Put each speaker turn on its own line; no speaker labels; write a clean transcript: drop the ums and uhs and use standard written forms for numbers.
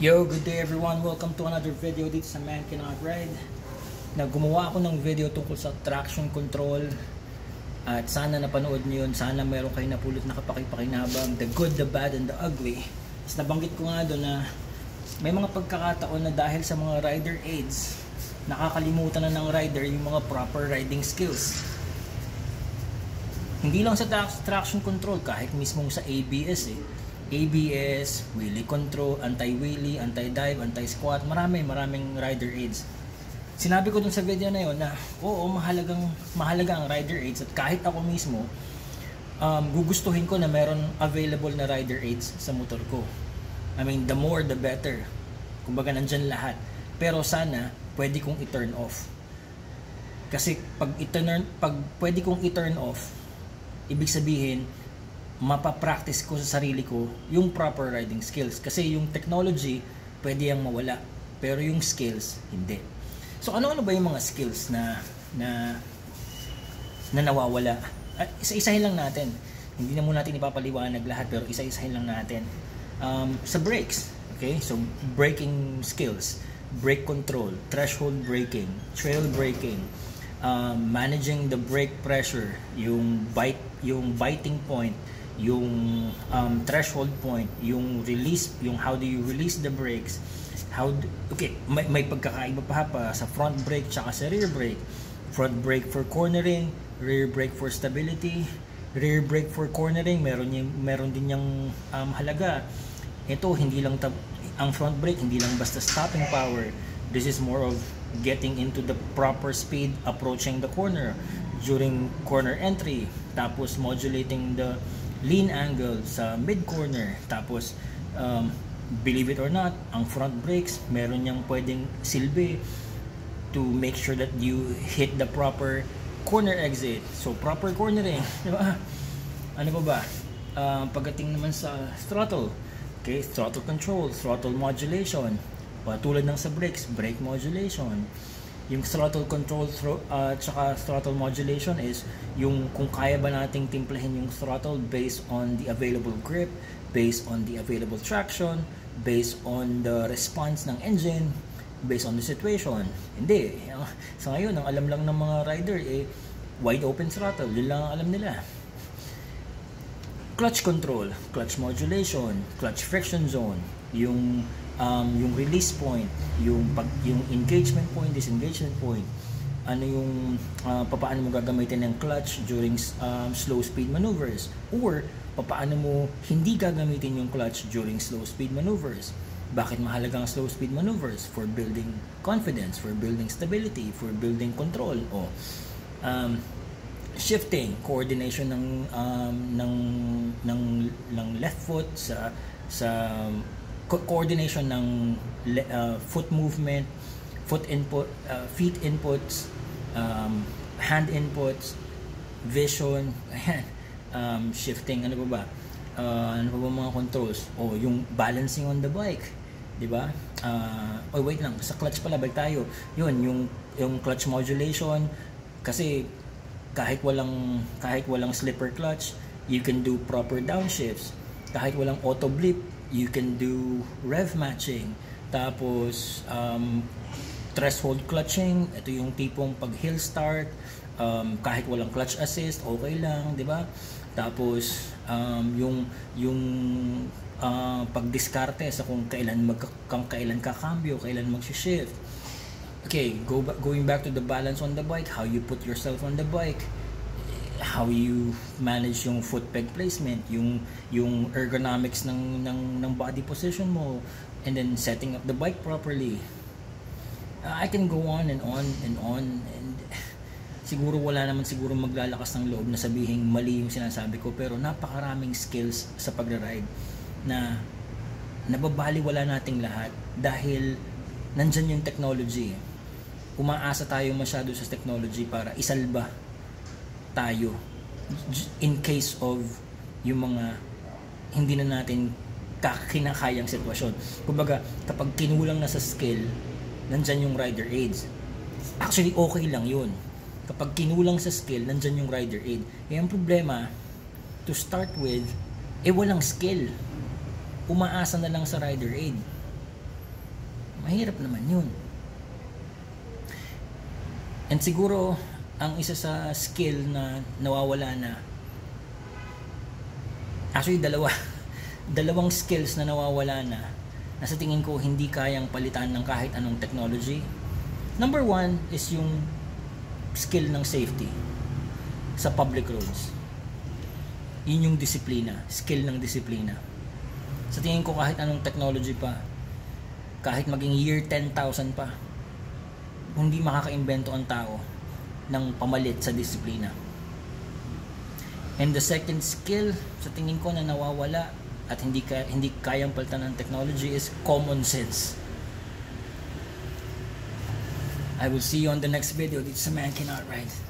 Yo, good day everyone. Welcome to another video dito sa Man Cannot Ride. Gumawa ako ng video tungkol sa traction control. At sana napanood niyo yun. Sana meron kayo napulot na kapakipakinabang. The good, the bad, and the ugly. Tapos nabanggit ko nga doon na may mga pagkakataon na dahil sa mga rider aids, nakakalimutan na ng rider yung mga proper riding skills. Hindi lang sa traction control, kahit mismo sa ABS ABS, wheelie control, anti-wheelie, anti-dive, anti-squat, maraming rider aids. Sinabi ko dun sa video na yon na oo, mahalaga ang rider aids, at kahit ako mismo gugustuhin ko na meron available na rider aids sa motor ko. I mean, the more the better. Kumbaga nandyan lahat. Pero sana pwede kong i-turn off. Kasi pag pwede kong i-turn off, ibig sabihin mapapractice ko sa sarili ko yung proper riding skills. Kasi yung technology, pwede yang mawala. Pero yung skills, hindi. So ano-ano ba yung mga skills na nawawala? At isa-isahin lang natin. Hindi na muna natin ipapaliwanag lahat, pero isa-isahin lang natin. Sa brakes, okay? So braking skills, brake control, threshold braking, trail braking, managing the brake pressure, yung biting point, yung threshold point, yung release, yung how do you release the brakes, may pagkakaiba pa sa front brake tsaka sa rear brake. Front brake for cornering, rear brake for stability. Rear brake for cornering, meron din yung halaga. Ito, hindi lang ang front brake, hindi lang basta stopping power. This is more of getting into the proper speed approaching the corner during corner entry, tapos modulating the lean angle sa mid corner. Tapos believe it or not, ang front brakes meron niyang pwedeng silbi to make sure that you hit the proper corner exit. So proper cornering, di ba? Ano pa ba? Pagdating naman sa throttle, okay, throttle control, throttle modulation, tulad ng sa brakes, brake modulation. Yung throttle control tsaka throttle modulation is yung kung kaya ba nating timplahin yung throttle based on the available grip, based on the available traction, based on the response ng engine, based on the situation. Hindi. Sa ngayon, ang alam lang ng mga rider wide open throttle. Yun lang ang alam nila. Clutch control, clutch modulation, clutch friction zone, yung release point, yung engagement point, disengagement point, ano yung paano mo gagamitin ng clutch during slow speed maneuvers, or paano mo hindi gagamitin yung clutch during slow speed maneuvers. Bakit mahalaga ang slow speed maneuvers? For building confidence, for building stability, for building control, shifting, coordination ng left foot sa coordination ng foot movement, foot input, feet inputs, hand inputs, vision, shifting, ano ba mga controls, yung balancing on the bike, di ba? Wait lang, sa clutch pala, balik tayo. Yun, yung clutch modulation, kasi kahit walang slipper clutch, you can do proper downshifts. Kahit walang auto blip, you can do rev matching. Tapos threshold clutching, ito yung tipong pag hill start, kahit walang clutch assist, okay lang, di ba? Tapos yung pagdiskarte sa kung kailan kakambyo, kailan mag-shift. Okay, going back to the balance on the bike, how you put yourself on the bike, how you manage yung foot peg placement, yung ergonomics ng body position mo, and then setting up the bike properly. I can go on and on and on, and siguro wala naman maglalakas ng loob na sabihin mali yung sinasabi ko, pero napakaraming skills sa pagra-ride na nababaliwala nating lahat dahil nandyan yung technology. Umaasa tayo masyado sa technology para isalba tayo in case of yung mga hindi na natin kinakayang sitwasyon. Kumbaga, kapag kinulang na sa skill, nandyan yung rider aids. Actually, okay lang yun. Kapag kinulang sa skill, nandyan yung rider aid. Ang problema, to start with, walang skill. Umaasa na lang sa rider aid. Mahirap naman yun. And siguro, ang isa sa skill na nawawala na, actually dalawang skills na nawawala na sa tingin ko hindi kayang palitan ng kahit anong technology. Number one is yung skill ng safety sa public roads. Yun yung disiplina, skill ng disiplina. Sa tingin ko kahit anong technology pa, kahit maging year 10,000 pa, hindi makakaimbento ang tao ng pamalit sa disiplina. And the second skill sa tingin ko na nawawala at hindi kayang palitan ng technology is common sense. I will see you on the next video. This is a Man Cannot Ride.